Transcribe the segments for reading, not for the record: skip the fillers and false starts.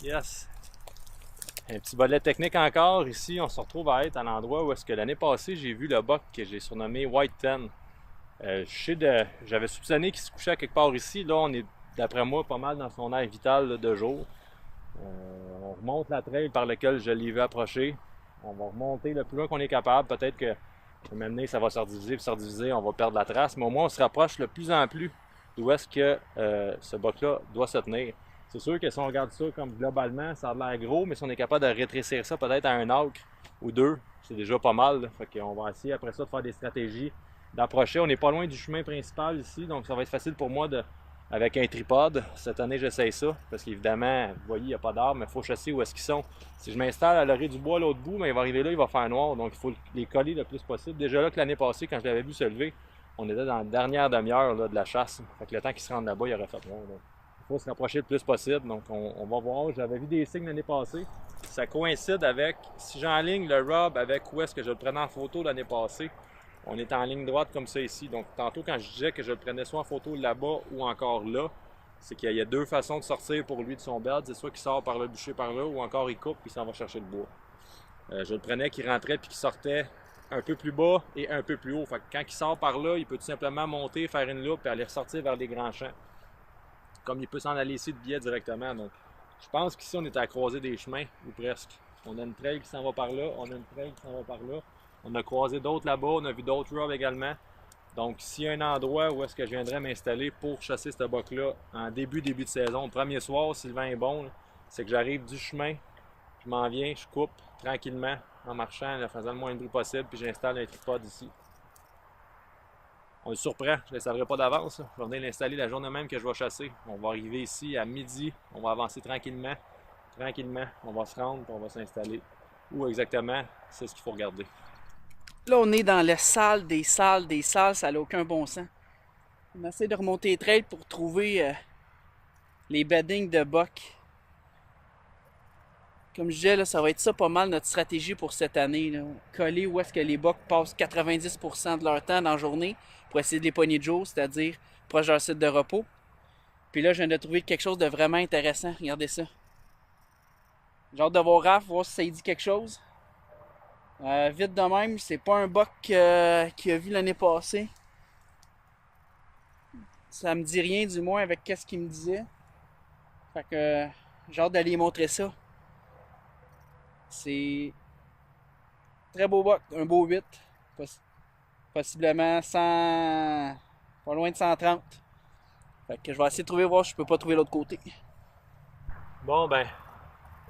Yes! Un petit volet technique encore. Ici, on se retrouve à être à l'endroit où est-ce que l'année passée, j'ai vu le buck que j'ai surnommé White Ten. J'avais soupçonné qu'il se couchait à quelque part ici. Là, on est, d'après moi, pas mal dans son air vital là, de jour. On remonte la trail par laquelle je l'ai vu approcher. On va remonter le plus loin qu'on est capable. Peut-être que maintenant, ça va se rediviser, puis se rediviser, on va perdre la trace. Mais au moins, on se rapproche de plus en plus d'où est-ce que ce buck-là doit se tenir. C'est sûr que si on regarde ça comme globalement, ça a l'air gros, mais si on est capable de rétrécir ça peut-être à un acre ou deux, c'est déjà pas mal. Là. Fait qu'on va essayer après ça de faire des stratégies, d'approcher. On n'est pas loin du chemin principal ici, donc ça va être facile pour moi avec un tripode. Cette année, j'essaye ça, parce qu'évidemment, vous voyez, il n'y a pas d'arbres, mais il faut chasser où est-ce qu'ils sont. Si je m'installe à l'orée du bois, l'autre bout, mais il va arriver là, il va faire noir, donc il faut les coller le plus possible. Déjà là que l'année passée, quand je l'avais vu se lever, on était dans la dernière demi-heure de la chasse. Fait que le temps qu'il se rende là-bas, il aurait fait noir. Donc. Il faut se rapprocher le plus possible, donc on va voir. J'avais vu des signes l'année passée. Ça coïncide avec, si j'enligne le rub avec où est-ce que je le prenais en photo l'année passée, on est en ligne droite comme ça ici. Donc tantôt quand je disais que je le prenais soit en photo là-bas ou encore là, c'est qu'il y a deux façons de sortir pour lui de son bed. C'est soit qu'il sort par le bûcher par là ou encore il coupe puis il s'en va chercher le bois. Je le prenais qu'il rentrait puis qu'il sortait un peu plus bas et un peu plus haut. Fait que quand il sort par là, il peut tout simplement monter, faire une loupe et aller ressortir vers les grands champs. Comme il peut s'en aller ici de biais directement. Donc, je pense qu'ici, on est à croiser des chemins, ou presque. On a une trail qui s'en va par là, on a une trail qui s'en va par là. On a croisé d'autres là-bas, on a vu d'autres rubs également. Donc, s'il y a un endroit où est-ce que je viendrais m'installer pour chasser ce buck-là en début de saison, le premier soir, si le vent est bon, c'est que j'arrive du chemin, je m'en viens, je coupe tranquillement en marchant, en faisant le moins de bruit possible, puis j'installe un tripod ici. On le surprend, je ne l'installerai pas d'avance. Je vais venir l'installer la journée même que je vais chasser. On va arriver ici à midi, on va avancer tranquillement. Tranquillement, on va se rendre et on va s'installer. Où exactement, c'est ce qu'il faut regarder. Là, on est dans la salle des salles des salles, ça n'a aucun bon sens. On essaie de remonter les trails pour trouver les beddings de buck. Comme je disais, là, ça va être ça pas mal notre stratégie pour cette année. Là. Coller où est-ce que les bucks passent 90% de leur temps dans la journée pour essayer de les pogner de jour, c'est-à-dire proche de leur site de repos. Puis là, je viens de trouver quelque chose de vraiment intéressant. Regardez ça. J'ai hâte de voir Raph, voir si ça lui dit quelque chose. Vite de même, c'est pas un buck qu'il a vu l'année passée. Ça me dit rien du moins avec qu'est-ce qu'il me disait. Fait que j'ai hâte d'aller montrer ça. C'est très beau buck, un beau 8. Possiblement 100, pas loin de 130. Fait que je vais essayer de trouver, voir si je peux pas trouver l'autre côté. Bon, ben,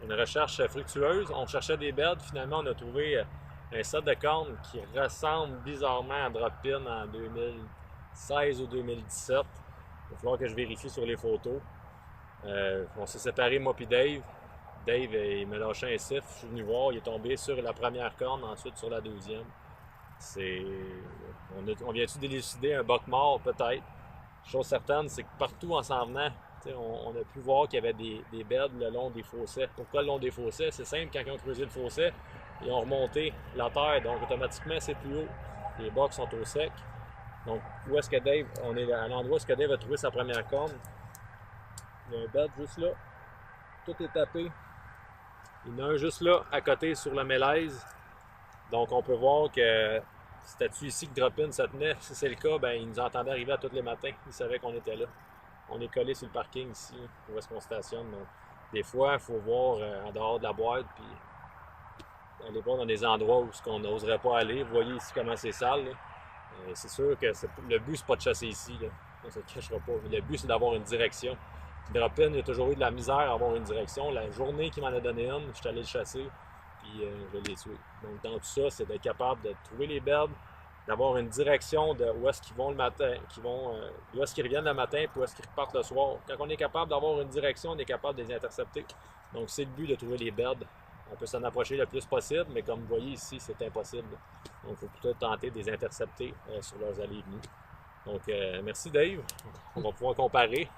une recherche fructueuse. On cherchait des beds. Finalement, on a trouvé un set de cornes qui ressemble bizarrement à Drop-In en 2016 ou 2017. Il va falloir que je vérifie sur les photos. On s'est séparés, moi et Dave. Dave, il m'a lâché un siffle. Je suis venu voir. Il est tombé sur la première corne, ensuite sur la deuxième. On vient-tu d'élucider un buck mort, peut-être. Chose certaine, c'est que partout en s'en venant, on a pu voir qu'il y avait des beds le long des fossés. Pourquoi le long des fossés? C'est simple, quand ils ont creusé le fossé, ils ont remonté la terre, donc automatiquement c'est plus haut. Les bucks sont au sec. Donc, où est-ce que Dave, on est à l'endroit où est-ce que Dave a trouvé sa première corne. Il y a un bed juste là. Tout est tapé. Il y en a un juste là, à côté, sur la mélèze. Donc, on peut voir que c'était-tu ici que Drop-In se tenait? Si c'est le cas, ben, il nous entendait arriver à tous les matins. Il savait qu'on était là. On est collé sur le parking ici, où est-ce qu'on stationne. Donc, des fois, il faut voir en dehors de la boîte, puis aller voir dans des endroits où on n'oserait pas aller. Vous voyez ici comment c'est sale. C'est sûr que le but, c'est pas de chasser ici. Là. On ne se cachera pas. Le but, c'est d'avoir une direction. Drop-In, il a toujours eu de la misère à avoir une direction. La journée qu'il m'en a donné une, je suis allé le chasser, puis je l'ai tué. Donc, dans tout ça, c'est d'être capable de trouver les beds, d'avoir une direction de où est-ce qu'ils vont le matin, d'où est-ce qu'ils reviennent le matin, puis où est-ce qu'ils repartent le soir. Quand on est capable d'avoir une direction, on est capable de les intercepter. Donc, c'est le but de trouver les beds. On peut s'en approcher le plus possible, mais comme vous voyez ici, c'est impossible. Donc, il faut plutôt tenter de les intercepter sur leurs allées et venues. Donc, merci Dave. On va pouvoir comparer.